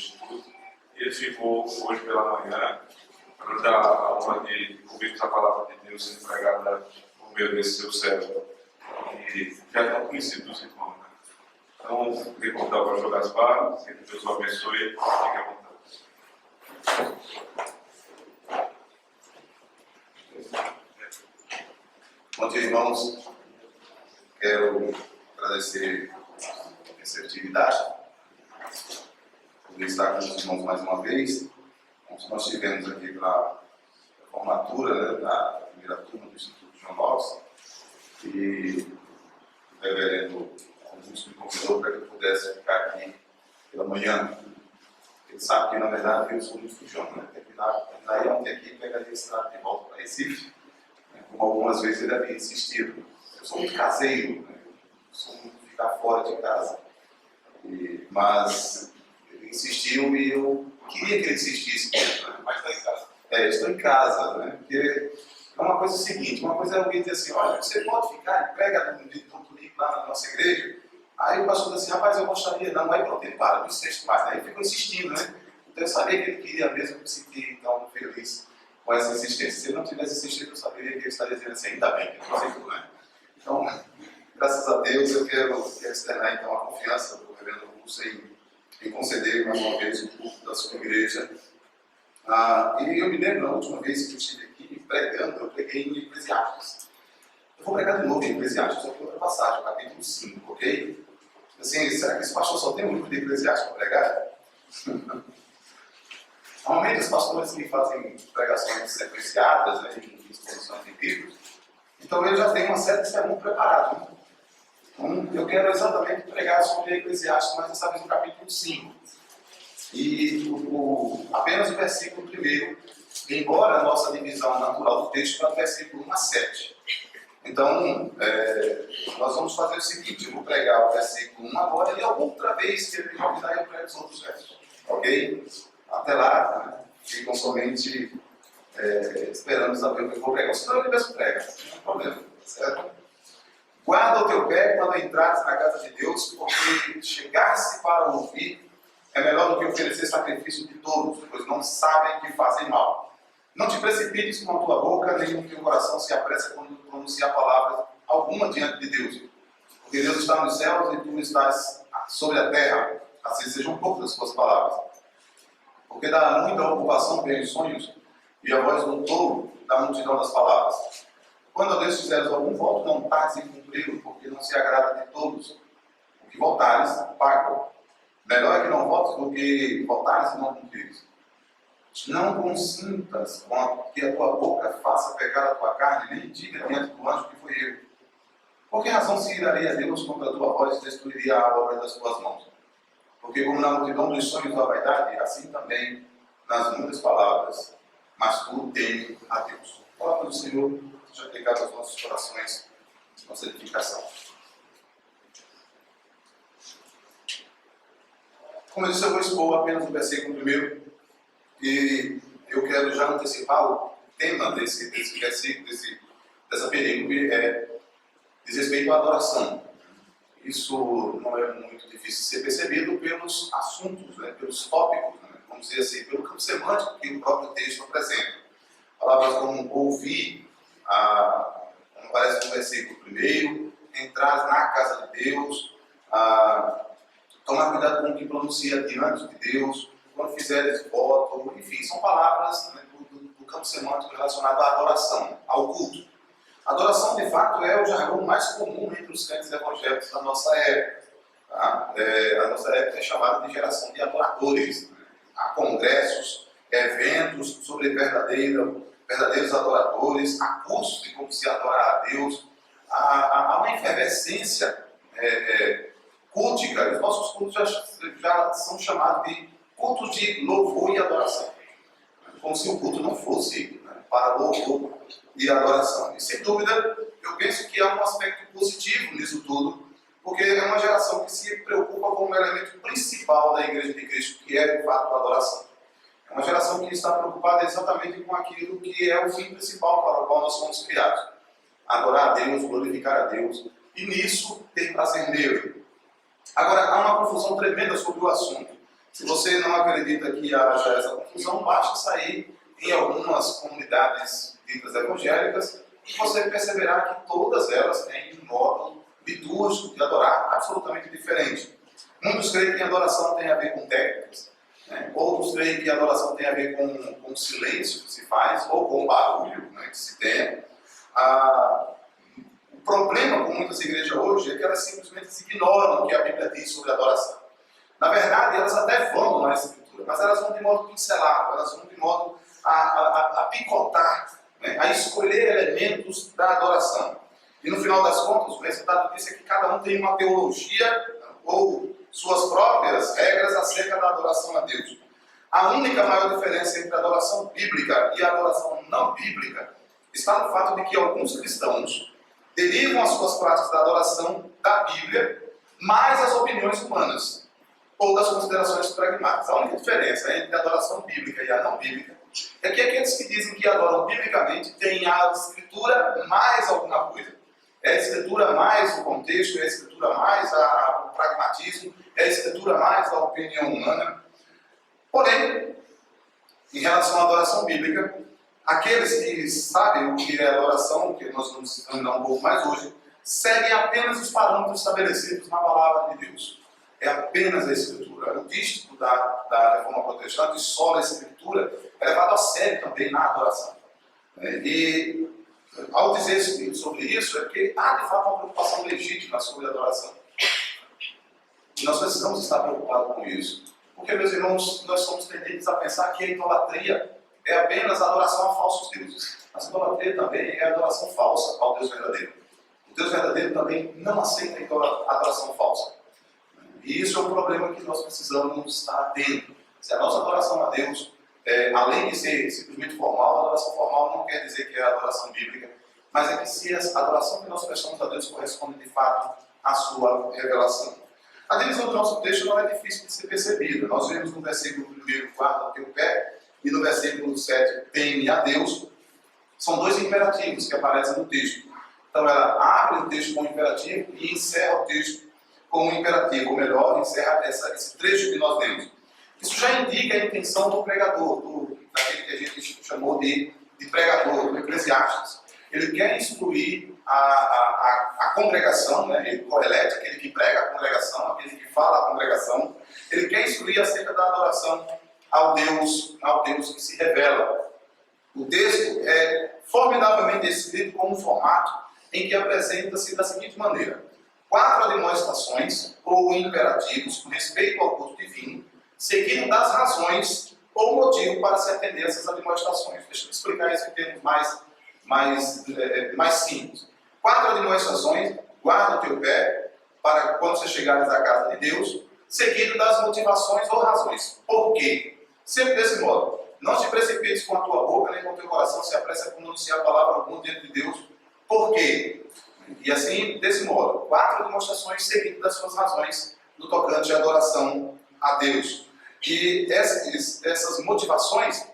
Instituto. E ele ficou hoje pela manhã para nos dar a honra de ouvirmos a palavra de Deus sendo pregada por meio desse seu servo. E já estão conhecidos dos irmãos, né? Então, queria convidar o pastor Gaspar, que Deus o abençoe, fique à vontade. Bom dia, irmãos. Quero agradecer a receptividade, poder estar com os irmãos mais uma vez. Nós tivemos aqui para a formatura, né, da primeira turma do Instituto João Lopes, e o reverendo Augusto me convidou para que eu pudesse ficar aqui pela manhã. Ele sabe que, na verdade, eu sou muito fujão, né? Daí ontem aqui pegaria a estrada de volta para Recife, né, como algumas vezes ele havia insistido. Eu sou muito caseiro, né? Sou muito de ficar fora de casa. Mas ele insistiu e eu queria que ele insistisse. Né? Mas está em casa. Estou em casa, né? Porque é uma coisa seguinte, uma coisa é alguém dizer assim, olha, você pode ficar e prega no domingo lá na nossa igreja. Aí o pastor disse assim, rapaz, eu gostaria, não, aí pronto, ele para, não insiste mais. Aí ficou insistindo, né? Então eu sabia que ele queria mesmo, me sentir então feliz com essa insistência. Se ele não tivesse insistido, eu saberia que ele estaria dizendo assim, ainda bem que ele conseguiu, né? Então, graças a Deus, eu quero externar então a confiança do reverendo Augusto em conceder mais uma vez o culto da sua igreja. E eu me lembro, na última vez que eu estive aqui pregando, eu preguei em Eclesiastes. Eu vou pregar de novo em Eclesiastes, aqui outra passagem, capítulo 5, ok? Assim, será que esse pastor só tem um livro de Eclesiastes para pregar? Normalmente os pastores que fazem pregações sequenciadas, né, em exposições de livros, então ele já tem uma série de sermões preparados. Né? Então, eu quero exatamente pregar sobre Eclesiastes, mas dessa vez no capítulo 5. E apenas o versículo 1, embora a nossa divisão natural do texto é do versículo 1 a 7. Então, nós vamos fazer o seguinte, eu vou pregar o versículo 1 agora e a outra vez que ele me convidar eu prego os outros versos. Ok? Até lá, né, ficam somente esperando saber o que eu vou pregar. Senão ele mesmo prega, não tem problema, certo? Guarda o teu pé quando entrares na casa de Deus, porque chegar-se para ouvir é melhor do que oferecer sacrifício de todos, pois não sabem que fazem mal. Não te precipites com a tua boca, nem com o teu coração se apressa quando pronunciar palavras alguma diante de Deus. Porque Deus está nos céus e tu estás sobre a terra. Assim sejam poucas as tuas palavras. Porque dá muita ocupação pelos sonhos e a voz do tolo da multidão das palavras. Quando a Deus fizeres algum voto, não tardes em cumpri-lo, porque não se agrada de todos. O que votares, paga. Melhor é que não votes do que votares e não cumprires. Não consintas com que a tua boca faça pecar a tua carne, nem diga diante do anjo que foi eu. Por que razão se iraria a Deus contra a tua voz e destruiria a obra das tuas mãos? Porque como na multidão dos sonhos da vaidade, assim também nas muitas palavras, mas tu teme a Deus. A palavra do Senhor seja aplicada aos nossos corações, nossa edificação. Como eu disse, eu vou expor apenas o versículo 1, e eu quero já antecipar o tema desse versículo, dessa perícope, diz respeito à adoração. Isso não é muito difícil de ser percebido pelos assuntos, né, pelos tópicos, né, vamos dizer assim, pelo campo semântico que o próprio texto apresenta. Palavras como ouvir, como aparece no versículo 1, entrar na casa de Deus, tomar cuidado com o que pronuncia diante de Deus, quando fizeres voto, enfim, são palavras, né, do campo semântico relacionado à adoração, ao culto. Adoração, de fato, é o jargão mais comum entre os crentes evangélicos da nossa época. Tá? A nossa época é chamada de geração de adoradores. Né? Há congressos, eventos sobre verdadeiros adoradores, há cursos de como se adorar a Deus, há uma efervescência cultica. Os nossos cultos já são chamados de cultos de louvor e adoração. Como se o culto não fosse, né, para louvor e adoração. E sem dúvida, eu penso que há um aspecto positivo nisso tudo, porque é uma geração que se preocupa com o elemento principal da Igreja de Cristo, que é, de fato, a adoração. É uma geração que está preocupada exatamente com aquilo que é o fim principal para o qual nós fomos criados. Adorar a Deus, glorificar a Deus, e nisso ter prazer nele. Agora, há uma confusão tremenda sobre o assunto. Se você não acredita que haja essa confusão, basta sair em algumas comunidades ditas evangélicas e você perceberá que todas elas têm um modo litúrgico de adorar absolutamente diferente. Muitos creem que a adoração tem a ver com técnicas, né? Outros creem que a adoração tem a ver com o silêncio que se faz ou com o barulho, né, que se tem. O problema com muitas igrejas hoje é que elas simplesmente ignoram o que a Bíblia diz sobre a adoração. Na verdade, elas até vão na Escritura, mas elas vão de modo pincelado, elas vão de modo a picotar, né, a escolher elementos da adoração. E no final das contas, o resultado disso é que cada um tem uma teologia ou suas próprias regras acerca da adoração a Deus. A única maior diferença entre a adoração bíblica e a adoração não bíblica está no fato de que alguns cristãos derivam as suas práticas da adoração da Bíblia mais as opiniões humanas ou das considerações pragmáticas. A única diferença entre a adoração bíblica e a não bíblica é que aqueles que dizem que adoram biblicamente têm a Escritura mais alguma coisa. É a Escritura mais o contexto, é a Escritura mais o pragmatismo, é a Escritura mais a opinião humana. Porém, em relação à adoração bíblica, aqueles que sabem o que é adoração, que nós vamos examinar um pouco mais hoje, seguem apenas os parâmetros estabelecidos na palavra de Deus. É apenas a Escritura. O dístico da Reforma Protestante, só a Escritura, é levado a sério também na adoração. E ao dizer sobre isso, é que há de fato uma preocupação legítima sobre a adoração. E nós precisamos estar preocupados com isso. Porque, meus irmãos, nós somos tendentes a pensar que a idolatria é apenas a adoração a falsos deuses. Mas a idolatria também é a adoração falsa ao Deus verdadeiro. O Deus verdadeiro também não aceita a adoração falsa. E isso é um problema que nós precisamos estar atentos. Se a nossa adoração a Deus, além de ser simplesmente formal, a adoração formal não quer dizer que é a adoração bíblica, mas é que se a adoração que nós prestamos a Deus corresponde de fato à sua revelação. A divisão do nosso texto não é difícil de ser percebida. Nós vemos no versículo 1, guarda o teu pé, e no versículo 7, teme a Deus. São dois imperativos que aparecem no texto. Então ela abre o texto com um imperativo e encerra o texto com um imperativo, ou melhor, encerra esse trecho que nós lemos. Isso já indica a intenção do pregador, daquele que a gente chamou de pregador, do Eclesiastes. Ele quer instruir a congregação, né? Ele correlete, aquele que prega a congregação, aquele que fala a congregação. Ele quer instruir acerca da adoração ao Deus que se revela. O texto é formidavelmente escrito com um formato em que apresenta-se da seguinte maneira: 4 admoestações ou imperativos com respeito ao culto divino, seguido das razões ou motivo para se atender a essas admoestações. Deixa eu explicar isso em termos mais simples. 4 admoestações: guarda o teu pé para quando você chegares à casa de Deus, seguido das motivações ou razões. Por quê? Sempre desse modo: não te precipites com a tua boca, nem com o teu coração se apressa a pronunciar a palavra alguma diante de Deus. Por quê? E assim, desse modo, 4 demonstrações seguidas das suas razões no tocante à adoração a Deus. E essas motivações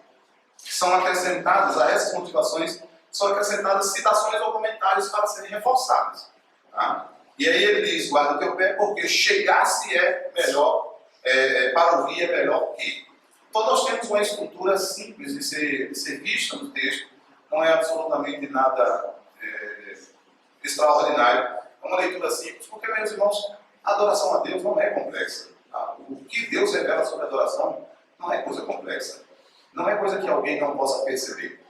são acrescentadas, a essas motivações são acrescentadas citações ou comentários para serem reforçadas. Tá? E aí ele diz: guarda o teu pé, porque chegar-se é melhor, para ouvir é melhor que. Então nós temos uma estrutura simples de ser vista no texto, não é absolutamente nada extraordinário. É uma leitura simples, porque, meus irmãos, a adoração a Deus não é complexa. O que Deus revela sobre a adoração não é coisa complexa. Não é coisa que alguém não possa perceber.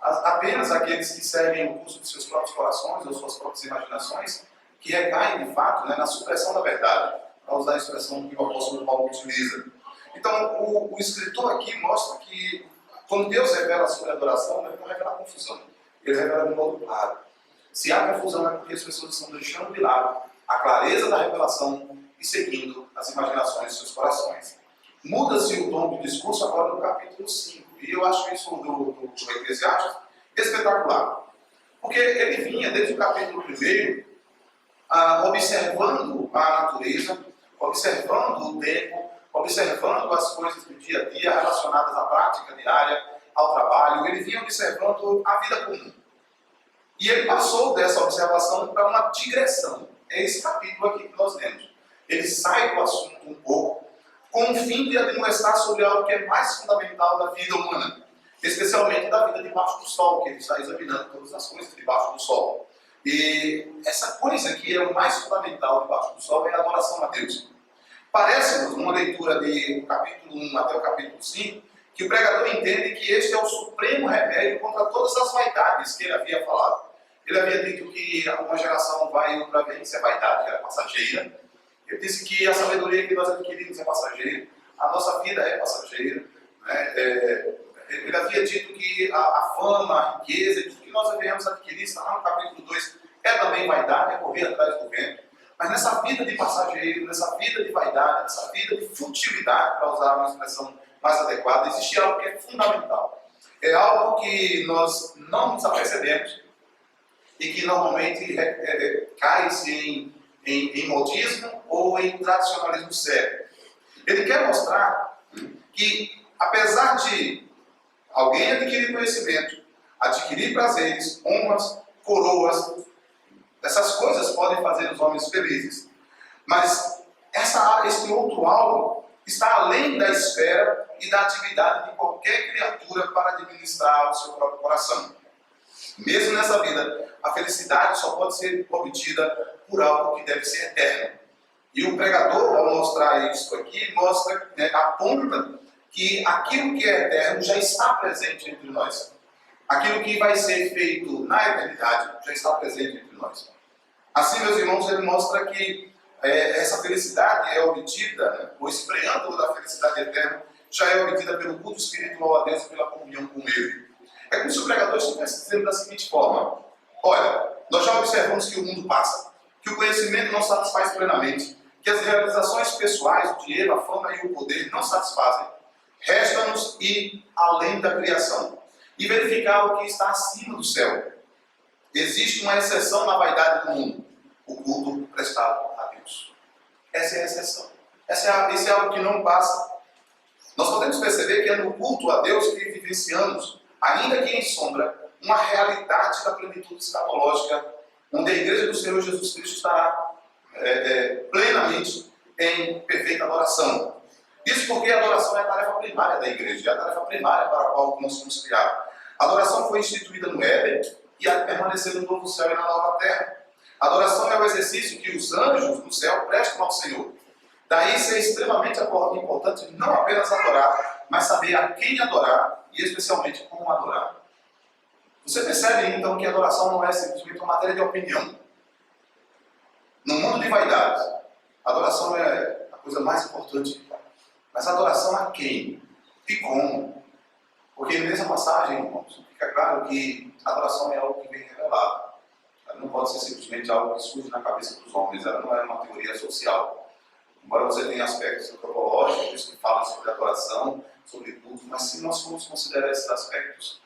Apenas aqueles que seguem o curso de seus próprios corações ou suas próprias imaginações, que recaem, de fato, na supressão da verdade, para usar a expressão que o apóstolo Paulo utiliza. Então, o escritor aqui mostra que, quando Deus revela sobre a adoração, ele não revela confusão. Ele revela de modo claro. Se há confusão, é porque as pessoas estão deixando de lado a clareza da revelação e seguindo as imaginações de seus corações. Muda-se o tom do discurso agora no capítulo 5. E eu acho isso do Eclesiastes espetacular. Porque ele vinha, desde o capítulo 1, observando a natureza, observando o tempo, observando as coisas do dia a dia relacionadas à prática diária, ao trabalho. Ele vinha observando a vida comum. E ele passou dessa observação para uma digressão. É esse capítulo aqui que nós lemos. Ele sai do assunto um pouco, com o fim de admoestar sobre algo que é mais fundamental da vida humana, especialmente da vida debaixo do sol, que ele está examinando todas as coisas debaixo do sol. E essa coisa que é o mais fundamental debaixo do sol é a adoração a Deus. Parece-nos, numa leitura de capítulo 1 até o capítulo 5, que o pregador entende que este é o supremo remédio contra todas as vaidades que ele havia falado. Ele havia dito que uma geração vai e outra vem, isso é vaidade, que era passageira. Ele disse que a sabedoria que nós adquirimos é passageira, a nossa vida é passageira. Né? Ele havia dito que a fama, a riqueza, tudo que nós devemos adquirir, está lá no capítulo 2, é também vaidade, é correr atrás do vento. Mas nessa vida de passageiro, nessa vida de vaidade, nessa vida de futilidade, para usar uma expressão mais adequada, existe algo que é fundamental. É algo que nós não nos apercebemos e que normalmente cai-se em modismo ou em tradicionalismo sério. Ele quer mostrar que, apesar de alguém adquirir conhecimento, adquirir prazeres, honras, coroas, essas coisas podem fazer os homens felizes. Mas esse outro algo está além da esfera e da atividade de qualquer criatura para administrar o seu próprio coração. Mesmo nessa vida, a felicidade só pode ser obtida por algo que deve ser eterno. E o pregador, ao mostrar isso aqui, aponta que aquilo que é eterno já está presente entre nós. Aquilo que vai ser feito na eternidade já está presente entre nós. Assim, meus irmãos, ele mostra que essa felicidade é obtida, ou esse preâmbulo da felicidade eterna, já é obtida pelo culto espiritual a Deus e pela comunhão com Ele. É como se o pregador estivesse dizendo da seguinte forma: olha, nós já observamos que o mundo passa, que o conhecimento não satisfaz plenamente, que as realizações pessoais, o dinheiro, a fama e o poder não satisfazem. Resta-nos ir além da criação e verificar o que está acima do céu. Existe uma exceção na vaidade do mundo: o culto prestado a Deus. Essa é a exceção. Esse é algo que não passa. Nós podemos perceber que é no culto a Deus que vivenciamos, ainda que em sombra, uma realidade da plenitude escatológica, onde a igreja do Senhor Jesus Cristo estará plenamente em perfeita adoração. Isso porque a adoração é a tarefa primária da igreja, é a tarefa primária para a qual nós somos criados. A adoração foi instituída no Éden e há de permanecer no novo céu e na nova terra. A adoração é o exercício que os anjos do céu prestam ao Senhor. Daí ser extremamente importante não apenas adorar, mas saber a quem adorar e especialmente como adorar. Você percebe então que a adoração não é simplesmente uma matéria de opinião. No mundo de vaidades, a adoração é a coisa mais importante. Mas a adoração a quem? E como? Porque nessa passagem, irmãos, fica claro que a adoração é algo que vem revelado. Ela não pode ser simplesmente algo que surge na cabeça dos homens. Ela não é uma teoria social. Embora você tenha aspectos antropológicos que falam sobre adoração, sobre culto, mas se nós formos considerar esses aspectos,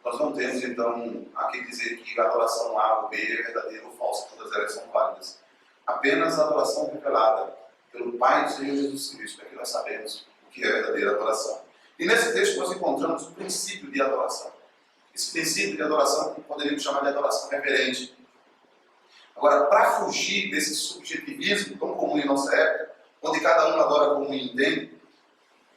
nós não temos então a que dizer que a adoração A ou B é verdadeira ou falsa, todas elas são válidas. Apenas a adoração revelada pelo Pai do Senhor Jesus Cristo é que nós sabemos o que é verdadeira adoração. E nesse texto nós encontramos o princípio de adoração. Esse princípio de adoração que poderíamos chamar de adoração reverente. Agora, para fugir desse subjetivismo tão comum em nossa época, onde cada um adora como entende,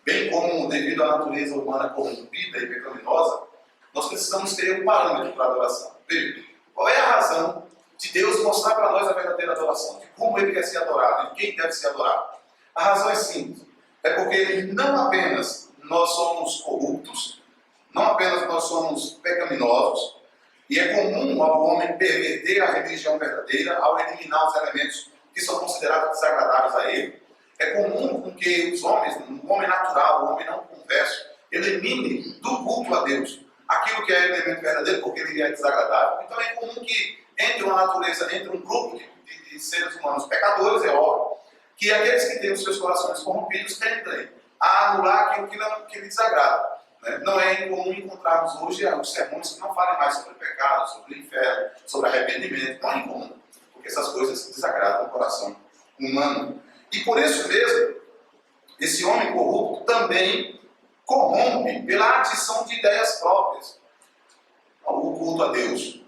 bem como devido à natureza humana corrompida e pecaminosa, nós precisamos ter um parâmetro para a adoração. Veja, qual é a razão de Deus mostrar para nós a verdadeira adoração, de como Ele quer ser adorado, de quem deve ser adorado? A razão é simples, é porque não apenas nós somos corruptos, não apenas nós somos pecaminosos, e é comum ao homem perverter a religião verdadeira ao eliminar os elementos que são considerados desagradáveis a ele. É comum que os homens, o homem natural, o homem não converso, elimine do culto a Deus aquilo que é elemento verdadeiro porque ele é desagradável. Então é comum que entre uma natureza, entre um grupo de seres humanos pecadores, é óbvio, que aqueles que têm os seus corações corrompidos tentem a anular aquilo que lhe desagrada. Não é incomum encontrarmos hoje os sermões que não falem mais sobre pecado, sobre o inferno, sobre arrependimento. Não é incomum, porque essas coisas desagradam o coração humano. E por isso mesmo, esse homem corrupto também corrompe pela adição de ideias próprias ao culto a Deus.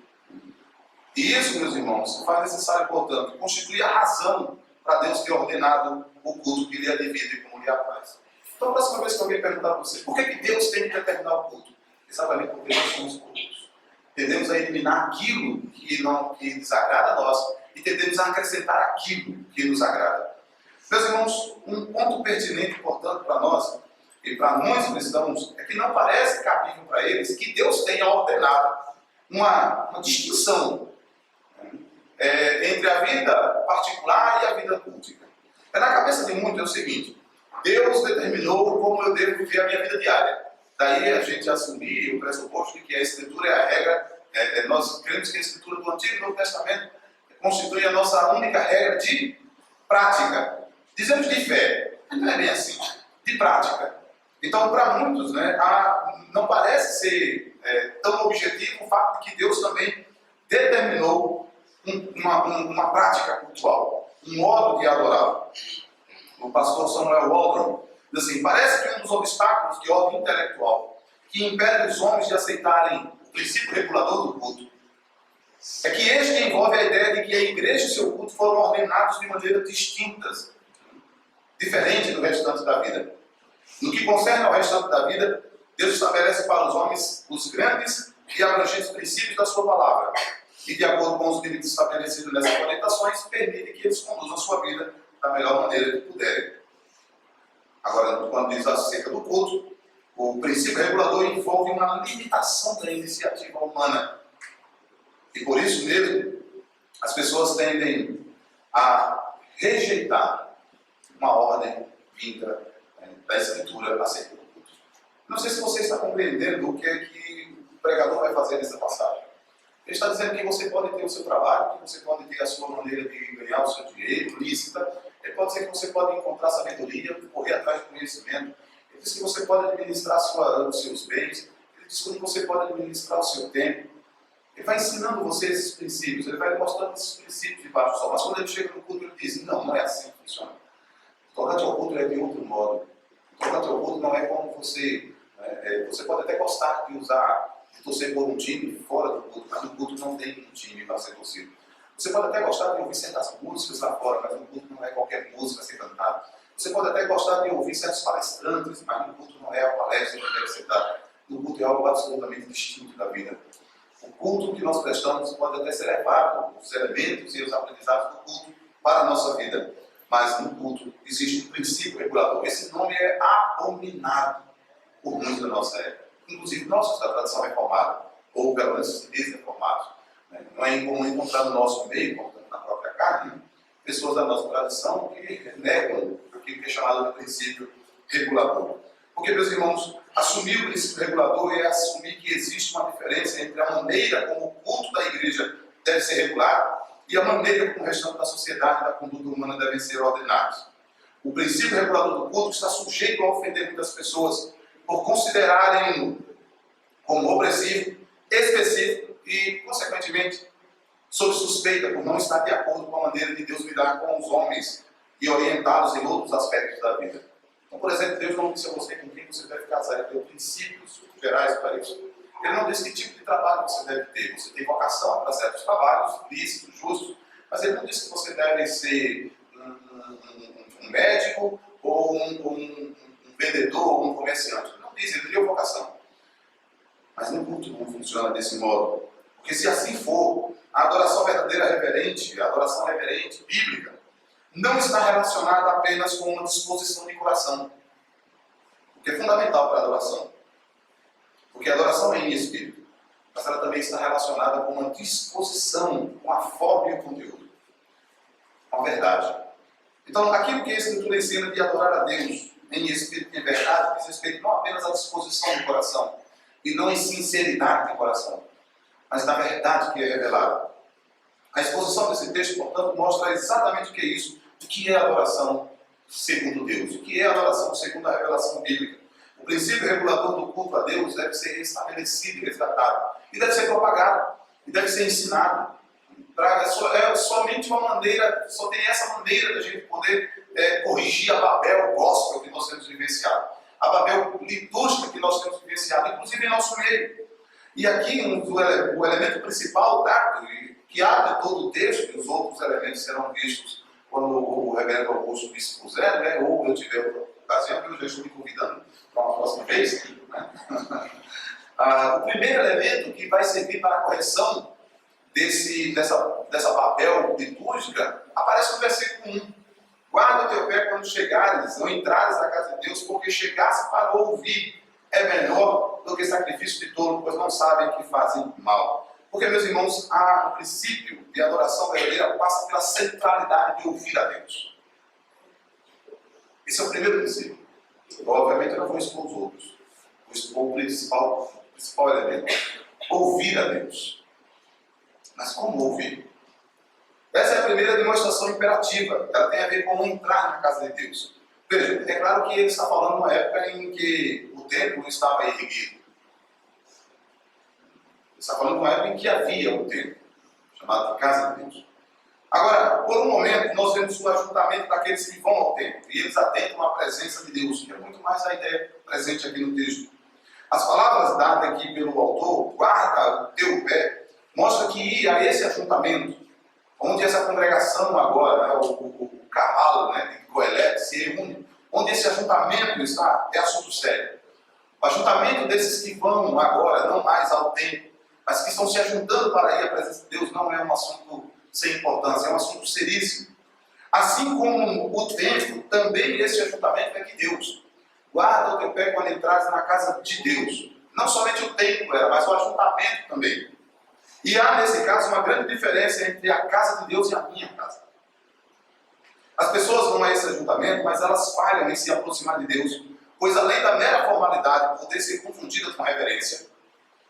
E isso, meus irmãos, faz necessário, portanto, constituir a razão para Deus ter ordenado o culto que lhe é devido e como harmonia e a paz. Então, a próxima vez que alguém perguntar para você, por que Deus tem que determinar o culto? Exatamente porque nós somos corruptos. Tendemos a eliminar aquilo que desagrada a nós e tendemos a acrescentar aquilo que nos agrada. Meus irmãos, um ponto pertinente, importante para nós e para muitos cristãos é que não parece cabível para eles que Deus tenha ordenado uma distinção entre a vida particular e a vida pública. Na cabeça de muitos é o seguinte: Deus determinou como eu devo viver a minha vida diária. Daí a gente assumir o pressuposto de que a Escritura é a regra. Nós cremos que a Escritura do Antigo e Novo Testamento constitui a nossa única regra de prática. Dizemos de fé, mas não é bem assim, de prática. Então, para muitos, não parece ser tão objetivo o fato de que Deus também determinou uma prática cultural, um modo de adorar. O pastor Samuel Waldron diz assim: parece que um dos obstáculos de ordem intelectual que impede os homens de aceitarem o princípio regulador do culto é que este envolve a ideia de que a igreja e seu culto foram ordenados de maneiras distintas, diferente do restante da vida. No que concerne ao restante da vida, Deus estabelece para os homens os grandes e abrangentes princípios da sua palavra, e de acordo com os limites estabelecidos nessas orientações, permite que eles conduzam a sua vida da melhor maneira que puderem. Agora, quando diz acerca do culto, o princípio regulador envolve uma limitação da iniciativa humana. E por isso mesmo, as pessoas tendem a rejeitar uma ordem vinda da Escritura acerca do culto. Não sei se você está compreendendo o que é que o pregador vai fazer nessa passagem. Ele está dizendo que você pode ter o seu trabalho, que você pode ter a sua maneira de ganhar o seu dinheiro lícita. Ele pode dizer que você pode encontrar sabedoria, correr atrás de conhecimento. Ele diz que você pode administrar os seus bens. Ele diz que você pode administrar o seu tempo. Ele vai ensinando você esses princípios, ele vai lhe mostrando esses princípios debaixo do sol. Mas quando ele chega no culto, ele diz: não é assim que funciona. Tocar teu culto é de outro modo. Tocar teu culto não é como você... você pode até gostar de torcer por um time fora do culto, mas no culto não tem um time para ser torcido. Você pode até gostar de ouvir certas músicas lá fora, mas no culto não é qualquer música a ser cantada. Você pode até gostar de ouvir certos palestrantes, mas no culto não é a palestra que deve ser dada. No culto é algo absolutamente distinto da vida. O culto que nós prestamos pode até ser levado, os elementos e os aprendizados do culto para a nossa vida. Mas no culto existe um princípio regulador. Esse nome é abominado por muitos da nossa época, inclusive nossos da tradição reformada, ou pelo menos se diz reformados. Não é incomum encontrar no nosso meio, portanto, na própria carne, pessoas da nossa tradição que negam aquilo que é chamado de princípio regulador. Porque, meus irmãos, assumir o princípio regulador é assumir que existe uma diferença entre a maneira como o culto da igreja deve ser regulado e a maneira como o restante da sociedade e da conduta humana devem ser ordenados. O princípio regulador do culto está sujeito a ofender muitas pessoas por considerarem-no como opressivo, específico e, consequentemente, sob suspeita por não estar de acordo com a maneira de Deus lidar com os homens e orientá-los em outros aspectos da vida. Então, por exemplo, Deus não disse a você com quem você deve casar, ele deu princípios gerais para isso. Ele não disse que tipo de trabalho você deve ter. Você tem vocação para certos trabalhos, lícitos, justos, mas ele não disse que você deve ser um médico ou um vendedor ou um comerciante. Ele não disse, ele deu vocação. Mas no culto não funciona desse modo. Porque se assim for, a adoração verdadeira reverente, a adoração reverente, bíblica, não está relacionada apenas com uma disposição de coração. O que é fundamental para a adoração. Porque a adoração é em espírito, mas ela também está relacionada com uma disposição, com a forma e o conteúdo. Com a verdade. Então, aquilo que a Escritura ensina de adorar a Deus em espírito e em verdade, diz respeito não apenas à disposição do coração, e não em sinceridade do coração, mas na verdade que é revelada. A exposição desse texto, portanto, mostra exatamente o que é isso, o que é adoração segundo Deus, o que é adoração segundo a revelação bíblica. O princípio regulador do culto a Deus deve ser restabelecido e resgatado, e deve ser propagado, e deve ser ensinado. É somente uma maneira, só tem essa maneira da gente poder corrigir a Babel gospel que nós temos vivenciado, a Babel litúrgica que nós temos vivenciado, inclusive em nosso meio. E aqui o elemento principal dado, que abre todo o texto, e os outros elementos serão vistos quando o reverendo Augusto me expuser, ou eu tiver ocasião, eu já estou me convidando para uma próxima vez. Né? O primeiro elemento que vai servir para a correção dessa papel litúrgica aparece no versículo 1. Guarda o teu pé quando chegares ou entrares na casa de Deus, porque chegasse para ouvir é melhor do que sacrifício de tolo, pois não sabem que fazem mal. Porque, meus irmãos, o princípio de adoração verdadeira passa pela centralidade de ouvir a Deus. Esse é o primeiro princípio. Obviamente eu não vou expor os outros. Vou expor o principal elemento. Ouvir a Deus. Mas como ouvir? Essa é a primeira demonstração imperativa. Ela tem a ver com entrar na casa de Deus. Veja, é claro que ele está falando numa época em que o templo estava erguido. Ele está falando numa época em que havia o templo, chamado de casa de Deus. Agora, por um momento, nós vemos o ajuntamento daqueles que vão ao templo. E eles adentram a presença de Deus, que é muito mais a ideia presente aqui no texto. As palavras dadas aqui pelo autor, guarda o teu pé, mostra que ir a esse ajuntamento, onde essa congregação agora, né, o cavalo, né, de Coelete, se reúne, onde esse ajuntamento está, é assunto sério. O ajuntamento desses que vão agora, não mais ao templo, mas que estão se ajuntando para ir à presença de Deus, não é um assunto sem importância, é um assunto seríssimo. Assim como o templo, também esse ajuntamento é de Deus. Guarda o teu pé quando entrares na casa de Deus. Não somente o templo era, mas o ajuntamento também. E há, nesse caso, uma grande diferença entre a casa de Deus e a minha casa. As pessoas vão a esse ajuntamento, mas elas falham em se aproximar de Deus, pois além da mera formalidade poder ser confundida com reverência,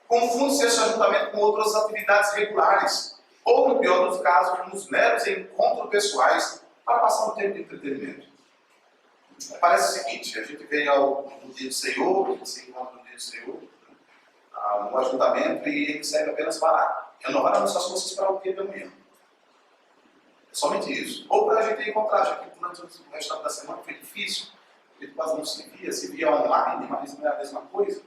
confunde-se esse ajuntamento com outras atividades regulares, ou, no pior dos casos, nos meros encontros pessoais para passar um tempo de entretenimento. Parece o seguinte, a gente vem no dia do Senhor, a gente se encontra no dia do Senhor, no ajuntamento, e ele serve apenas para renovar as nossas forças para o dia da manhã. É somente isso. Ou para a gente encontrar, já que durante o restante da semana foi difícil, a gente quase não se via online, mas não é a mesma coisa.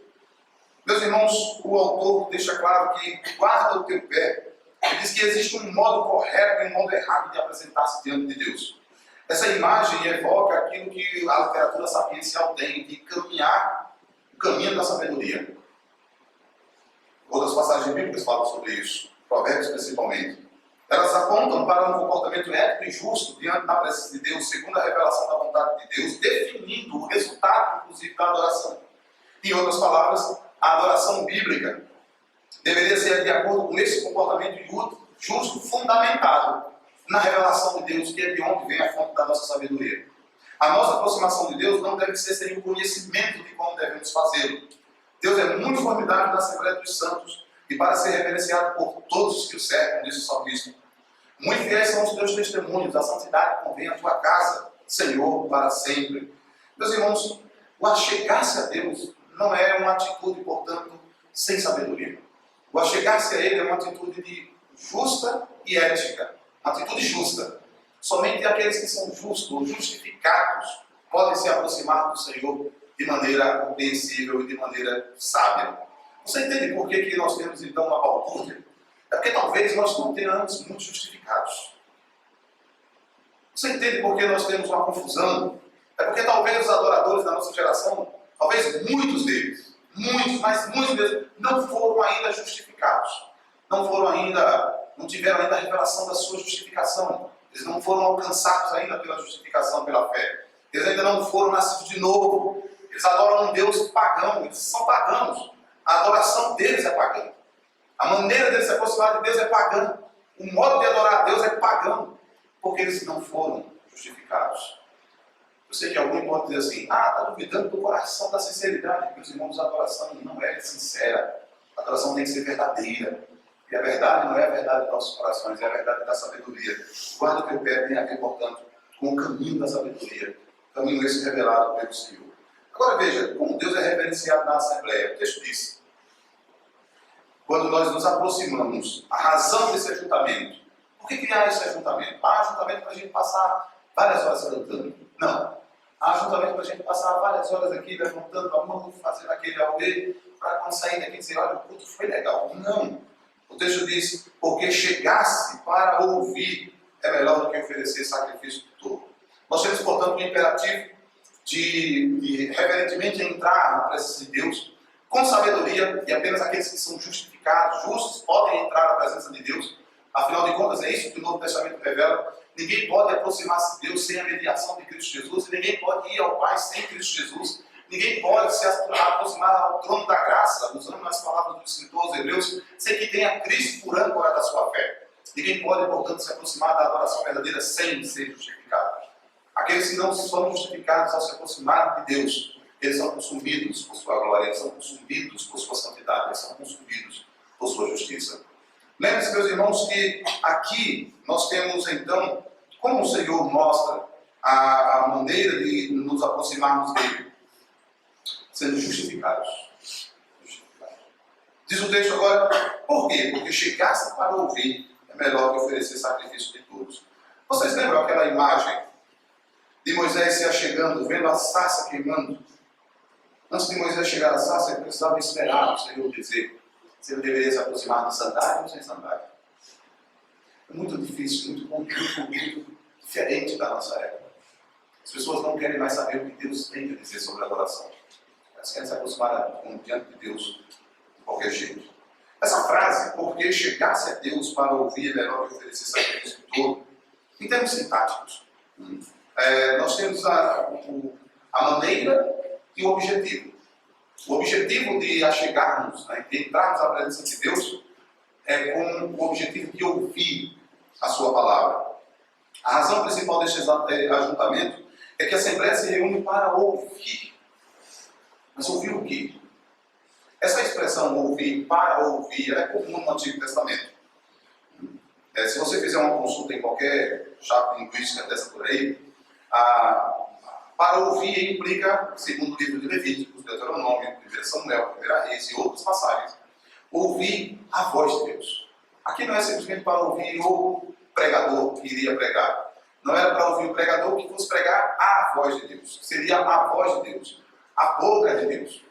Meus irmãos, o autor deixa claro que guarda o teu pé. Ele diz que existe um modo correto e um modo errado de apresentar-se diante de Deus. Essa imagem evoca aquilo que a literatura sapiencial tem, de caminhar o caminho da sabedoria. Outras passagens bíblicas falam sobre isso, Provérbios principalmente. Elas apontam para um comportamento ético e justo diante da presença de Deus, segundo a revelação da vontade de Deus, definindo o resultado, inclusive, da adoração. Em outras palavras, a adoração bíblica deveria ser de acordo com esse comportamento justo, fundamentado na revelação de Deus, que é de onde vem a fonte da nossa sabedoria. A nossa aproximação de Deus não deve ser sem o conhecimento de como devemos fazê-lo. Deus é muito formidável na Assembleia dos Santos e para ser reverenciado por todos os que o cercam, disse o salmista. Muito fiéis são os teus testemunhos, a santidade convém à tua casa, Senhor, para sempre. Meus irmãos, o achegar-se a Deus não é uma atitude, portanto, sem sabedoria. O achegar-se a Ele é uma atitude justa e ética. Uma atitude justa. Somente aqueles que são justos ou justificados podem se aproximar do Senhor de maneira compreensível e de maneira sábia. Você entende por que nós temos então uma balbúrdia? É porque talvez nós não tenhamos muito justificados. Você entende por que nós temos uma confusão? É porque talvez os adoradores da nossa geração, talvez muitos deles, mas muitos deles, não foram ainda justificados. Não tiveram ainda a revelação da sua justificação. Eles não foram alcançados ainda pela justificação, pela fé. Eles ainda não foram nascidos de novo. Eles adoram um Deus pagão, eles são pagãos. A adoração deles é pagã. A maneira deles se aproximar de Deus é pagã. O modo de adorar a Deus é pagão. Porque eles não foram justificados. Eu sei que alguém pode dizer assim, está duvidando do coração, da sinceridade. Meus irmãos, a adoração não é sincera. A adoração tem que ser verdadeira. E a verdade não é a verdade dos nossos corações, é a verdade da sabedoria. Guarda o teu pé tem a ver, portanto, com o caminho da sabedoria. O caminho esse revelado pelo Senhor. Agora veja, como Deus é reverenciado na Assembleia. O texto diz, quando nós nos aproximamos, a razão desse ajuntamento. Por que há esse ajuntamento? Há ajuntamento para a gente passar várias horas cantando. Não. Há ajuntamento para a gente passar várias horas aqui levantando a mão, fazendo aquele auê, para quando sair daqui dizer, olha, o culto foi legal. Não. O texto diz, porque chegasse para ouvir é melhor do que oferecer sacrifício de tolo. Nós temos, portanto, um imperativo de reverentemente entrar na presença de Deus com sabedoria, e apenas aqueles que são justificados, justos, podem entrar na presença de Deus. Afinal de contas, é isso que o Novo Testamento revela. Ninguém pode aproximar-se de Deus sem a mediação de Cristo Jesus, e ninguém pode ir ao Pai sem Cristo Jesus. Ninguém pode se aproximar ao trono da graça, usando as palavras do escritor aos Hebreus, sem que tenha Cristo por âncora da sua fé. Ninguém pode, portanto, se aproximar da adoração verdadeira sem ser justificado. Aqueles que não são justificados ao se aproximar de Deus, eles são consumidos por sua glória, eles são consumidos por sua santidade, eles são consumidos por sua justiça. Lembre-se, meus irmãos, que aqui nós temos, então, como o Senhor mostra a maneira de nos aproximarmos dele, sendo justificados. Diz o texto agora, por quê? Porque chegasse para ouvir é melhor que oferecer sacrifício de todos. Vocês lembram aquela imagem de Moisés se achegando, vendo a sarça queimando? Antes de Moisés chegar à sarça, ele precisava esperar o Senhor dizer se ele deveria se aproximar de sandália ou sem sandália. É muito difícil, muito diferente da nossa época. As pessoas não querem mais saber o que Deus tem a dizer sobre a adoração. Elas querem se aproximar diante de Deus de qualquer jeito. Essa frase, porque chegasse a Deus para ouvir, é melhor que oferecer sacrifício todo, em termos sintáticos, nós temos a maneira e o objetivo. O objetivo de achegarmos, de entrarmos na presença de Deus, é com o objetivo de ouvir a sua palavra. A razão principal deste ajuntamento é que a Assembleia se reúne para ouvir. Mas ouvir o quê? Essa expressão ouvir para ouvir é comum no Antigo Testamento. Se você fizer uma consulta em qualquer chave linguística dessa por aí, para ouvir implica, segundo o livro de Levíticos, Deuteronômio, 1 Samuel, 1 Reis e outras passagens, ouvir a voz de Deus. Aqui não é simplesmente para ouvir o pregador que iria pregar. Não era para ouvir o pregador que fosse pregar a voz de Deus. Seria a voz de Deus, a boca de Deus.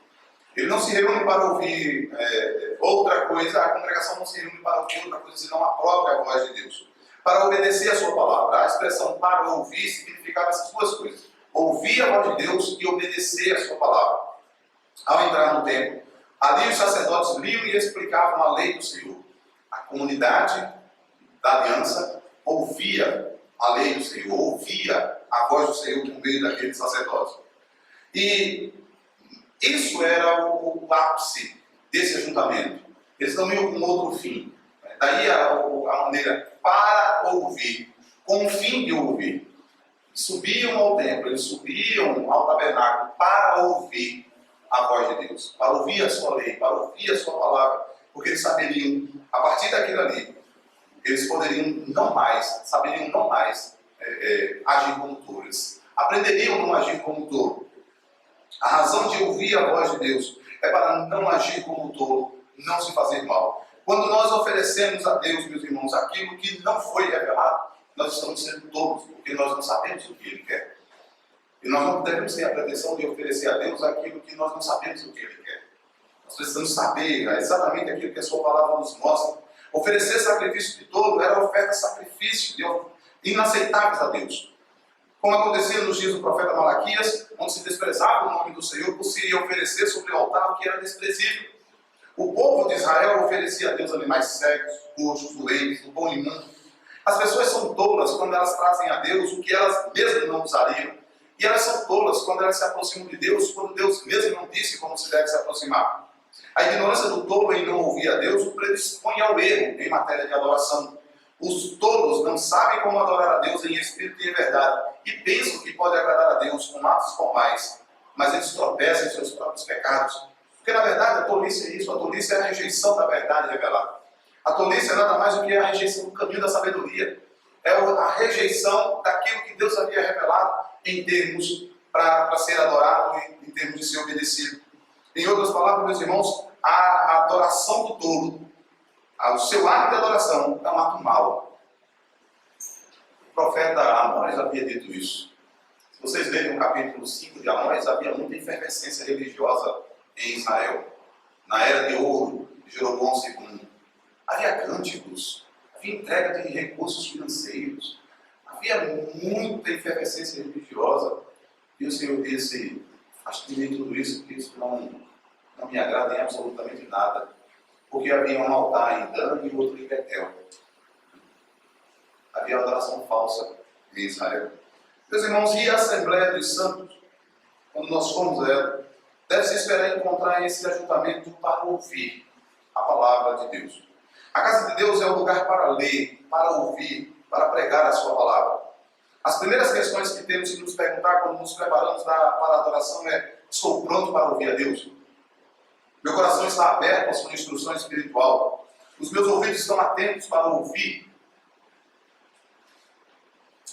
Ele não se reúne para ouvir outra coisa, a congregação não se reúne para ouvir outra coisa, senão a própria voz de Deus. Para obedecer a sua palavra. A expressão para ouvir significava essas duas coisas. Ouvir a voz de Deus e obedecer a sua palavra. Ao entrar no templo, ali os sacerdotes liam e explicavam a lei do Senhor. A comunidade da aliança ouvia a lei do Senhor, ouvia a voz do Senhor por meio daqueles sacerdotes. E isso era o ápice desse ajuntamento. Eles não iam com outro fim. Daí a maneira para ouvir, com o fim de ouvir. Subiam ao templo, eles subiam ao tabernáculo para ouvir a voz de Deus, para ouvir a sua lei, para ouvir a sua palavra, porque eles saberiam, a partir daquilo ali, eles saberiam não mais agir como touros, aprenderiam a não agir como touro. A razão de ouvir a voz de Deus é para não agir como tolo, não se fazer mal. Quando nós oferecemos a Deus, meus irmãos, aquilo que não foi revelado, nós estamos sendo tolos, porque nós não sabemos o que Ele quer. E nós não devemos ter a pretensão de oferecer a Deus aquilo que nós não sabemos o que Ele quer. Nós precisamos saber exatamente aquilo que a sua palavra nos mostra. Oferecer sacrifício de tolo era oferta de sacrifício inaceitáveis a Deus. Como acontecia nos dias do profeta Malaquias, onde se desprezava o nome do Senhor por se oferecer sobre o altar o que era desprezível. O povo de Israel oferecia a Deus animais cegos, coxos, doentes, o pão imundo. As pessoas são tolas quando elas trazem a Deus o que elas mesmas não usariam. E elas são tolas quando elas se aproximam de Deus, quando Deus mesmo não disse como se deve se aproximar. A ignorância do tolo em não ouvir a Deus o predispõe ao erro em matéria de adoração. Os tolos não sabem como adorar a Deus em espírito e em verdade e pensam que pode agradar a Deus com atos formais, mas eles tropeçam em seus próprios pecados. Porque na verdade a tolice é isso, a tolice é a rejeição da verdade revelada. A tolice é nada mais do que a rejeição do caminho da sabedoria. É a rejeição daquilo que Deus havia revelado em termos para ser adorado e em termos de ser obedecido. Em outras palavras, meus irmãos, a adoração do tolo, o seu ato de adoração é um ato mau. O profeta Amós havia dito isso. Se vocês lerem o capítulo 5 de Amós, havia muita efervescência religiosa em Israel. Na era de ouro de Jeroboão II, havia cânticos, havia entrega de recursos financeiros, havia muita efervescência religiosa. E o Senhor disse, acho que de tudo isso, que isso não me agrada em absolutamente nada, porque havia um altar em Dan e outro em Betel. Havia adoração falsa em Israel. Meus irmãos, e a Assembleia dos Santos, quando nós fomos a ela, deve-se esperar encontrar esse ajuntamento para ouvir a palavra de Deus. A casa de Deus é o lugar para ler, para ouvir, para pregar a sua palavra. As primeiras questões que temos que nos perguntar quando nos preparamos para a adoração é: estou pronto para ouvir a Deus? Meu coração está aberto à sua instrução espiritual. Os meus ouvidos estão atentos para ouvir.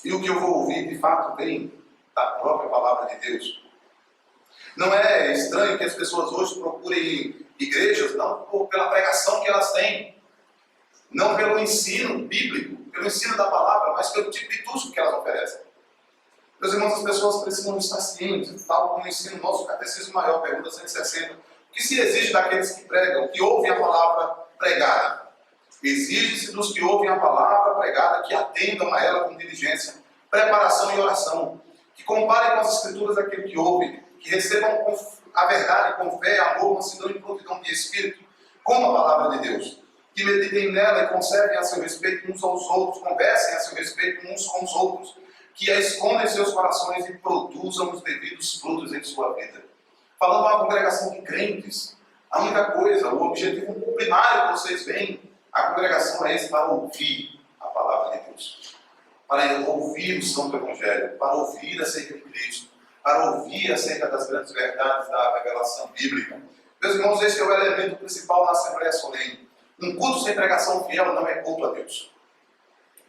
E o que eu vou ouvir, de fato, vem da própria palavra de Deus. Não é estranho que as pessoas hoje procurem igrejas, não pela pregação que elas têm, não pelo ensino bíblico, pelo ensino da palavra, mas pelo tipo de tudo que elas oferecem. Meus irmãos, as pessoas precisam estar cientes, tal como o ensino nosso, Catecismo Maior, pergunta 160, o que se exige daqueles que pregam, que ouvem a palavra pregada? Exige-se dos que ouvem a palavra pregada que atendam a ela com diligência, preparação e oração, que comparem com as escrituras aquele que ouve, que recebam a verdade com fé, amor, mansidão e prontidão de espírito, como a palavra de Deus, que meditem nela e conservem a seu respeito uns aos outros, conversem a seu respeito uns com os outros, que a escondam em seus corações e produzam os devidos frutos em sua vida. Falando a uma congregação de crentes, a única coisa, o objetivo primário que vocês veem, a congregação é esse, para ouvir a palavra de Deus, para ouvir o Santo Evangelho, para ouvir acerca de Cristo, para ouvir acerca das grandes verdades da revelação bíblica. Meus irmãos, esse é o elemento principal na Assembleia Solene. Um culto sem pregação fiel não é culto a Deus.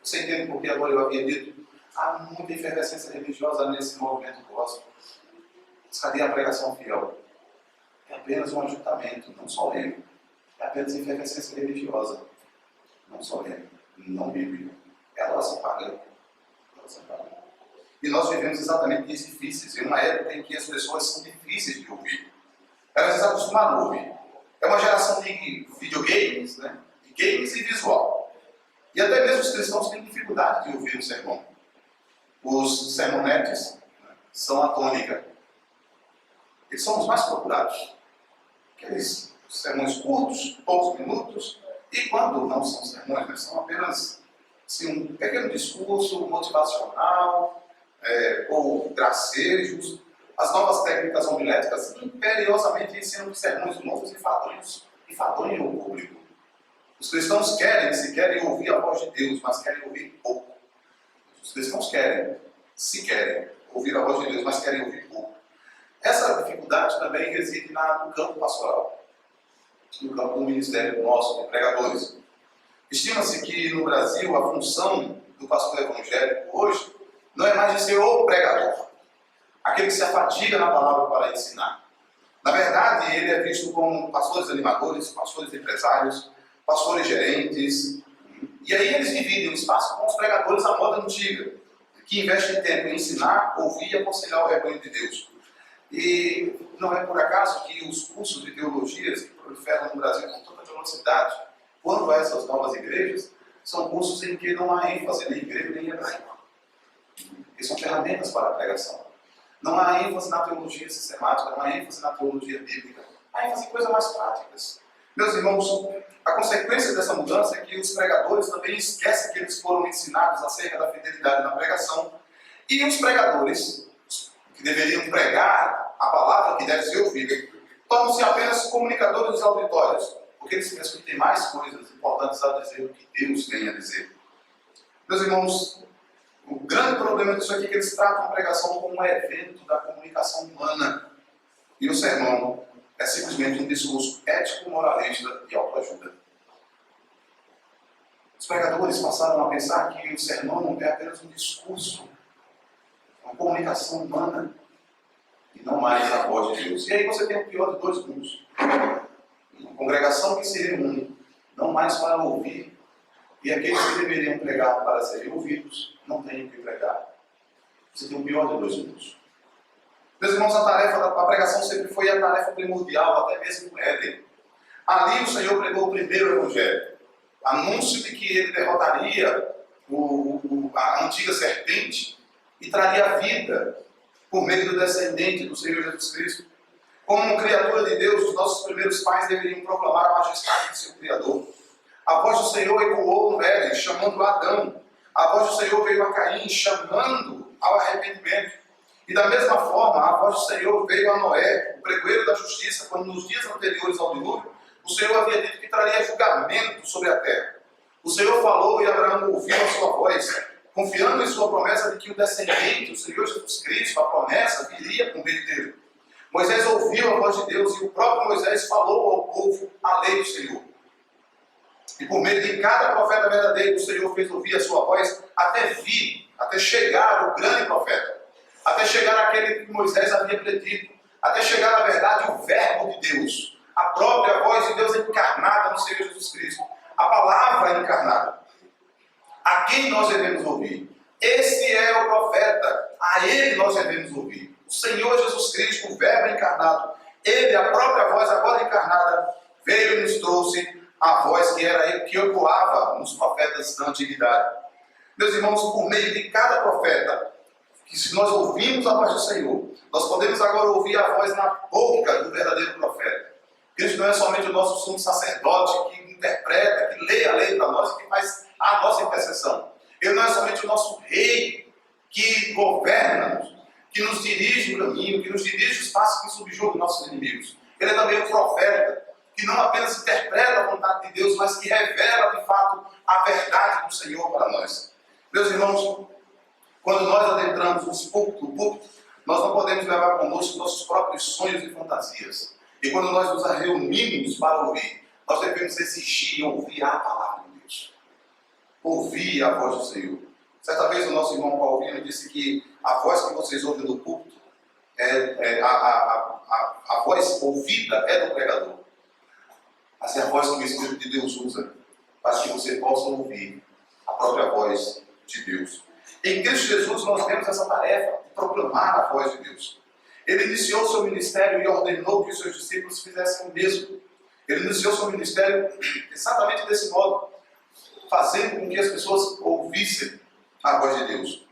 Você entende por que agora eu havia dito? Há muita efervescência religiosa nesse movimento gospel. Mas cadê a pregação fiel? É apenas um ajuntamento, não solene. É apenas efervescência religiosa, não solene, não bíblica. É adoração pagã. E nós vivemos exatamente dias difíceis, em uma época em que as pessoas são difíceis de ouvir. Elas se acostumaram a ouvir. É uma geração de videogames, né? De games e visual. E até mesmo os cristãos têm dificuldade de ouvir o sermão. Os sermonetes, né, são a tônica. Eles são os mais procurados. Aqueles sermões curtos, poucos minutos, e quando não são sermões, né, são apenas assim, um pequeno discurso motivacional, ou gracejos. As novas técnicas homiléticas imperiosamente ensinam que sermões longos e fadonham o público. Os cristãos se querem ouvir a voz de Deus, mas querem ouvir pouco. Os cristãos querem ouvir a voz de Deus, mas querem ouvir pouco. Essa dificuldade também reside no campo pastoral, no campo do ministério nosso, de pregadores. Estima-se que no Brasil a função do pastor evangélico hoje não é mais de ser o pregador, aquele que se afadiga na palavra para ensinar. Na verdade, ele é visto como pastores animadores, pastores empresários, pastores gerentes. E aí eles dividem o espaço com os pregadores à moda antiga, que investem tempo em ensinar, ouvir e aconselhar o rebanho de Deus. E não é por acaso que os cursos de teologias que proliferam no Brasil com tanta velocidade, quanto a essas novas igrejas, são cursos em que não há ênfase nem grego nem hebraico. E são ferramentas para a pregação. Não há ênfase na teologia sistemática, não há ênfase na teologia bíblica. Há ênfase em coisas mais práticas. Meus irmãos, a consequência dessa mudança é que os pregadores também esquecem que eles foram ensinados acerca da fidelidade na pregação. E os pregadores, que deveriam pregar a palavra que deve ser ouvida, tornam-se apenas comunicadores dos auditórios, porque eles pensam que tem mais coisas importantes a dizer do que Deus tem a dizer. Meus irmãos, o grande problema disso aqui é que eles tratam a pregação como um evento da comunicação humana. E o sermão é simplesmente um discurso ético, moralista e autoajuda. Os pregadores passaram a pensar que o sermão é apenas um discurso, uma comunicação humana, e não mais a voz de Deus. E aí você tem o pior de dois mundos. Uma congregação que se reúne, não mais para ouvir, e aqueles que deveriam pregar para serem ouvidos, não têm o que pregar. Você tem o pior de dois mundos. Meus irmãos, a tarefa da pregação sempre foi a tarefa primordial, até mesmo no Éden. Ali o Senhor pregou o primeiro evangelho. Anúncio de que ele derrotaria a antiga serpente e traria vida por meio do descendente do Senhor Jesus Cristo. Como criatura de Deus, os nossos primeiros pais deveriam proclamar a majestade de seu Criador. A voz do Senhor ecoou no Éden, chamando Adão. A voz do Senhor veio a Caim, chamando ao arrependimento. E da mesma forma, a voz do Senhor veio a Noé, o pregoeiro da justiça, quando nos dias anteriores ao dilúvio, o Senhor havia dito que traria julgamento sobre a terra. O Senhor falou e Abraão ouviu a sua voz, confiando em sua promessa de que o descendente, o Senhor Jesus Cristo, a promessa, viria por meio dele. Moisés ouviu a voz de Deus e o próprio Moisés falou ao povo a lei do Senhor. E por meio de cada profeta verdadeiro, o Senhor fez ouvir a sua voz até chegar o grande profeta, até chegar aquele que Moisés havia predito, até chegar, na verdade, o verbo de Deus, a própria voz de Deus encarnada no Senhor Jesus Cristo, a palavra encarnada. A quem nós devemos ouvir? Esse é o profeta, a ele nós devemos ouvir. O Senhor Jesus Cristo, o verbo encarnado, ele, a própria voz agora encarnada, veio e nos trouxe a voz que ecoava nos profetas da antiguidade. Meus irmãos, por meio de cada profeta, que se nós ouvimos a voz do Senhor, nós podemos agora ouvir a voz na boca do verdadeiro profeta. Cristo não é somente o nosso sumo sacerdote que interpreta, que lê a lei para nós e que faz a nossa intercessão. Ele não é somente o nosso rei que governa-nos, que nos dirige o caminho, que nos dirige os passos que subjugam nossos inimigos. Ele é também o profeta, que não apenas interpreta a vontade de Deus, mas que revela de fato a verdade do Senhor para nós. Meus irmãos, quando nós adentramos o púlpito, nós não podemos levar conosco nossos próprios sonhos e fantasias. E quando nós nos reunimos para ouvir, nós devemos exigir ouvir a palavra de Deus. Ouvir a voz do Senhor. Certa vez o nosso irmão Paulino disse que a voz que vocês ouvem no púlpito, a voz ouvida é do pregador. Mas é a voz que o Espírito de Deus usa para que você possa ouvir a própria voz de Deus. Em Cristo Jesus nós temos essa tarefa de proclamar a voz de Deus. Ele iniciou seu ministério e ordenou que os seus discípulos fizessem o mesmo. Ele iniciou seu ministério exatamente desse modo, fazendo com que as pessoas ouvissem a voz de Deus.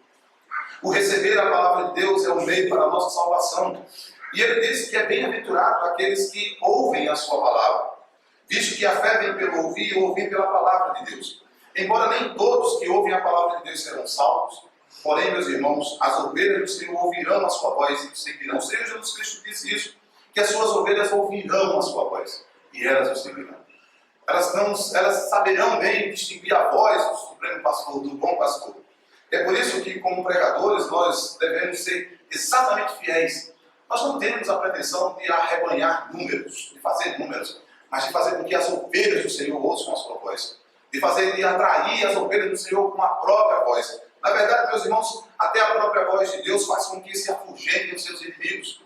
O receber a palavra de Deus é o meio para a nossa salvação. E ele disse que é bem-aventurado aqueles que ouvem a sua palavra, visto que a fé vem pelo ouvir e o ouvir pela palavra de Deus. Embora nem todos que ouvem a palavra de Deus serão salvos, porém, meus irmãos, as ovelhas do Senhor ouvirão a sua voz e o seguirão. O Senhor Jesus Cristo disse isso, que as suas ovelhas ouvirão a sua voz e elas o seguirão. Elas saberão bem distinguir a voz do Supremo Pastor, do Bom Pastor. É por isso que, como pregadores, nós devemos ser exatamente fiéis. Nós não temos a pretensão de arrebanhar números, de fazer números, mas de fazer com que as ovelhas do Senhor ouçam a sua voz. De atrair as ovelhas do Senhor com a própria voz. Na verdade, meus irmãos, até a própria voz de Deus faz com que se afugentem os seus inimigos.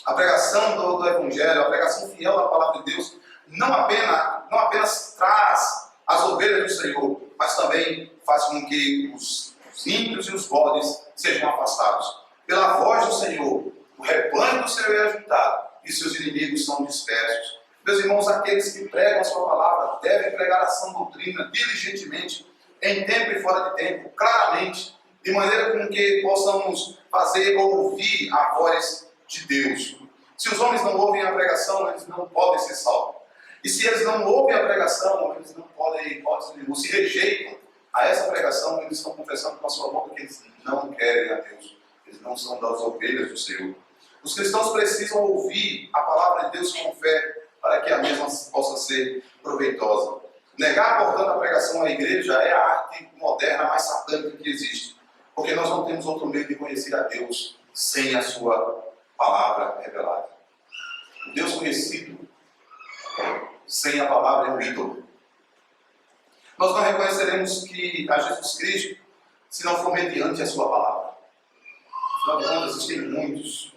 A pregação do Evangelho, a pregação fiel à palavra de Deus, não apenas traz as ovelhas do Senhor, mas também faz com que os ímpios e os bodes sejam afastados. Pela voz do Senhor, o rebanho do Senhor é ajuntado e seus inimigos são dispersos. Meus irmãos, aqueles que pregam a sua palavra devem pregar a sã doutrina diligentemente, em tempo e fora de tempo, claramente, de maneira com que possamos fazer ouvir a voz de Deus. Se os homens não ouvem a pregação, eles não podem ser salvos. E se eles não ouvem a pregação, eles não podem, ou se rejeitam a essa pregação, eles estão confessando com a sua boca que eles não querem a Deus. Eles não são das ovelhas do Senhor. Os cristãos precisam ouvir a palavra de Deus com fé, para que a mesma possa ser proveitosa. Negar, portanto, a pregação à igreja é a arte moderna mais satânica que existe, porque nós não temos outro meio de conhecer a Deus sem a sua palavra revelada. O Deus conhecido sem a palavra é um ídolo. Nós não reconheceremos que a Jesus Cristo se não for mediante a sua palavra. Afinal de contas, existem muitos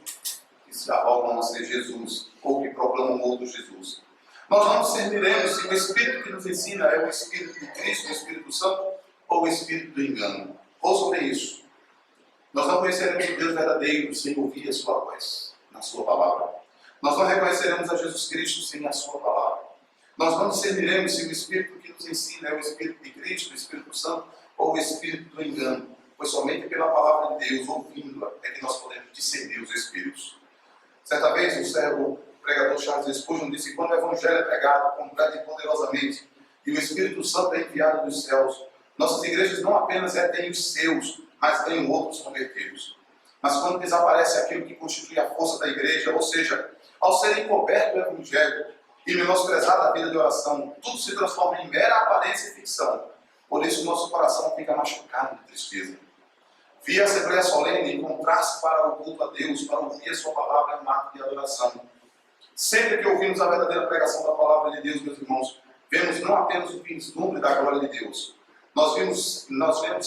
que se arrogam a ser Jesus, ou que proclamam outro Jesus. Nós não discerniremos se o Espírito que nos ensina é o Espírito de Cristo, o Espírito Santo, ou o Espírito do engano. Ouçam bem isso. Nós não conheceremos o Deus verdadeiro sem ouvir a sua voz, na sua palavra. Nós não reconheceremos a Jesus Cristo sem a sua palavra. Nós não discerniremos se o Espírito que nos ensina é o Espírito de Cristo, o Espírito Santo, ou o Espírito do engano. pois somente pela palavra de Deus, ouvindo-a, é que nós podemos discernir os Espíritos. Certa vez, o pregador Charles Spurgeon disse que quando o Evangelho é pregado completo e poderosamente, e o Espírito Santo é enviado dos céus, nossas igrejas não apenas retêm os seus, mas ganham outros convertidos. Mas quando desaparece aquilo que constitui a força da igreja, ou seja, ao ser encoberto o Evangelho e menosprezada a vida de oração, tudo se transforma em mera aparência e ficção. Por isso nosso coração fica machucado de tristeza. Via a Assembleia Solene encontrar-se para o culto a Deus, para ouvir a sua palavra em um ato de adoração. Sempre que ouvimos a verdadeira pregação da palavra de Deus, meus irmãos, vemos não apenas o vislumbre da glória de Deus. Nós vemos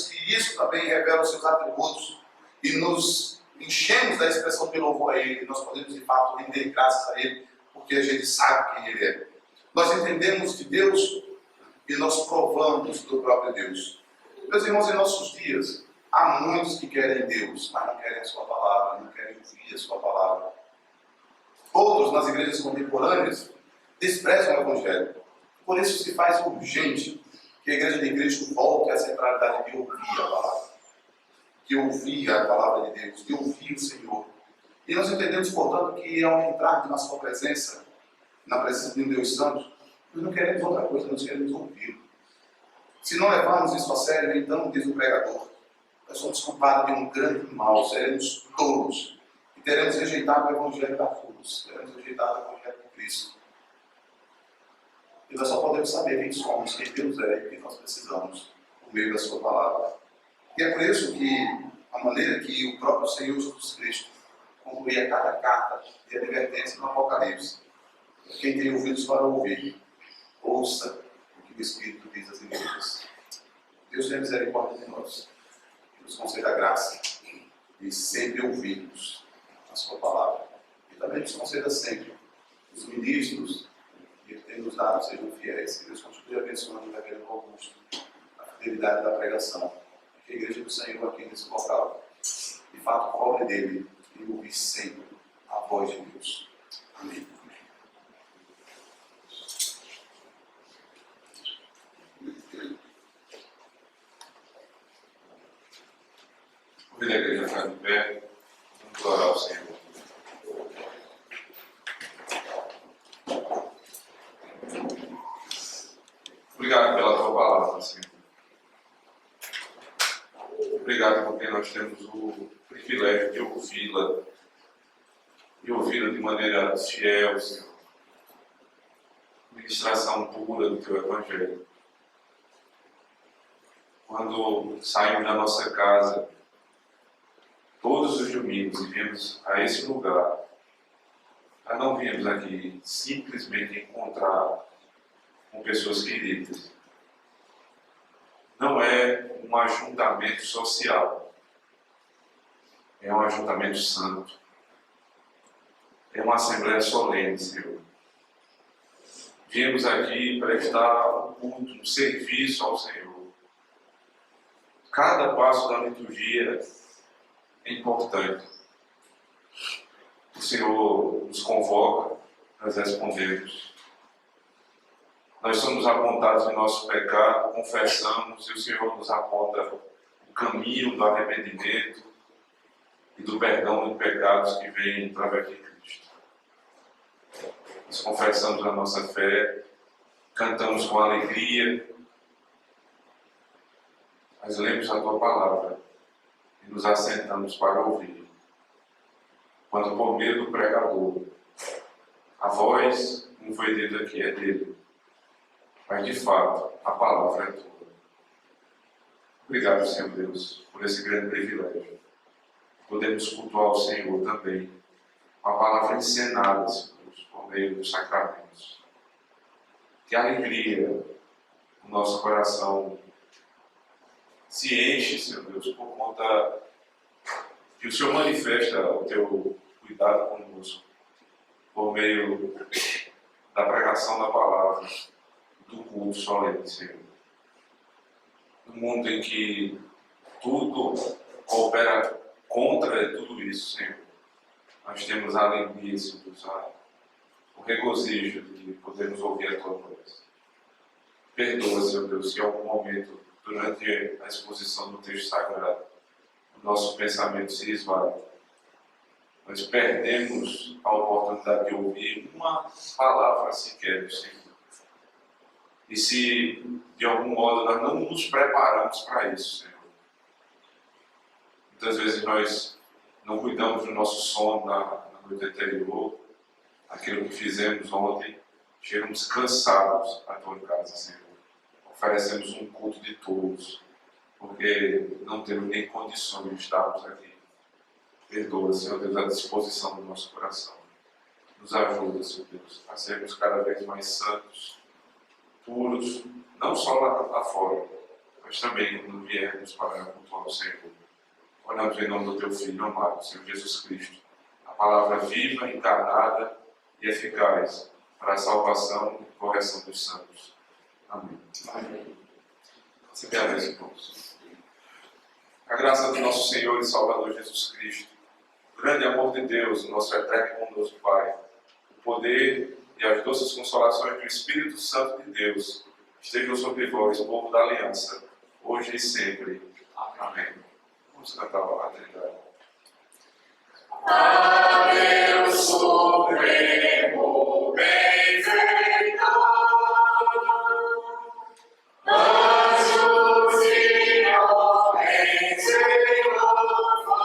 que isso também revela os seus atributos e nos enchemos da expressão de louvor a Ele. Nós podemos, de fato, render graças a Ele, porque a gente sabe quem Ele é. Nós entendemos de Deus e nós provamos do próprio Deus. Meus irmãos, em nossos dias, há muitos que querem Deus, mas não querem a sua palavra, não querem ouvir a sua palavra. Outros, nas igrejas contemporâneas, desprezam o Evangelho. Por isso se faz urgente que a Igreja de Cristo volte à centralidade de ouvir a palavra. De ouvir a palavra de Deus, de ouvir o Senhor. E nós entendemos, portanto, que ao entrar na sua presença, na presença de um Deus Santo, nós não queremos outra coisa, nós queremos ouvi-lo. Se não levarmos isso a sério, então, diz o pregador, nós somos culpados de um grande mal, seremos tolos e teremos rejeitado o Evangelho da cruz, teremos rejeitado o Evangelho de Cristo. E nós só podemos saber quem somos, quem Deus é e o que nós precisamos por meio da sua palavra. E é por isso que a maneira que o próprio Senhor Jesus Cristo concluía cada carta de advertência no Apocalipse. Quem tem ouvidos para ouvir, ouça o que o Espírito diz às igrejas. Deus tenha misericórdia de nós. Nos conceda a graça de sempre ouvirmos a sua palavra. E também nos conceda sempre os ministros que Ele tem nos dado sejam fiéis. Que Deus continue abençoando o reverendo Augusto, a fidelidade da pregação. Que a igreja do Senhor aqui nesse local, de fato, cobre dele e ouvir sempre a voz de Deus. Amém. Convido a igreja a ficar de pé, vamos orar ao Senhor. Obrigado pela tua palavra, Senhor. Obrigado porque nós temos o privilégio de ouvi-la e ouvi-la de maneira fiel, Senhor. Ministração pura do teu Evangelho. Quando saímos da nossa casa, todos os domingos, e viemos a esse lugar, nós não viemos aqui simplesmente encontrar com pessoas queridas. Não é um ajuntamento social, é um ajuntamento santo, é uma assembleia solene, Senhor. Viemos aqui prestar um culto, um serviço ao Senhor. Cada passo da liturgia é importante. O Senhor nos convoca, nós respondemos. Nós somos apontados em nosso pecado, confessamos, e o Senhor nos aponta o caminho do arrependimento e do perdão de pecados que vem através de Cristo. Nós confessamos a nossa fé, cantamos com alegria, mas lemos a Tua palavra e nos assentamos para ouvir. Quando por meio do pregador, a voz, como foi dito aqui, é dele. Mas, de fato, a palavra é tua. Obrigado, Senhor Deus, por esse grande privilégio. Podemos cultuar o Senhor também, com a palavra encenada, Senhor Deus, por meio dos sacramentos. Que alegria o nosso coração se enche, Senhor Deus, por conta que o Senhor manifesta o teu cuidado conosco, por meio da pregação da palavra, do culto solene, Senhor. No mundo em que tudo coopera contra tudo isso, Senhor, nós temos a alegria, Senhor Deus, o regozijo de podermos ouvir a Tua voz. Perdoa, Senhor Deus, se em algum momento, durante a exposição do texto sagrado, nosso pensamento se esvai. Nós perdemos a oportunidade de ouvir uma palavra sequer do Senhor. E se, de algum modo, nós não nos preparamos para isso, Senhor. Muitas vezes nós não cuidamos do nosso sono na noite anterior, aquilo que fizemos ontem, chegamos cansados à tua casa, Senhor. Oferecemos um culto de todos, porque não temos nem condições de estarmos aqui. Perdoa, Senhor Deus, a disposição do nosso coração. Nos ajuda, Senhor Deus, a sermos cada vez mais santos, puros, não só lá fora, mas também quando viermos para cultuar o Senhor. Oramos em nome do Teu Filho amado, Senhor Jesus Cristo, a palavra viva, encarnada e eficaz para a salvação e correção dos santos. Amém. Amém. Você me abençoe, irmãos. A graça do nosso Senhor e Salvador Jesus Cristo, o grande amor de Deus, o nosso eterno e bondoso Pai, o poder e as doces consolações do Espírito Santo de Deus estejam sobre vós, povo da aliança, hoje e sempre. Amém. Vamos cantar a Trindade. A Deus supremo benfeitor, anjos e homens em louvor.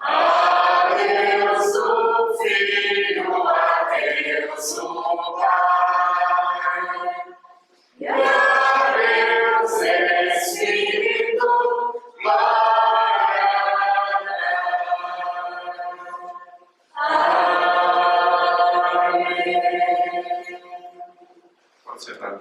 A Deus o Filho, a Deus o Pai, e a Deus Espírito, glória. Amém. Pode sentar.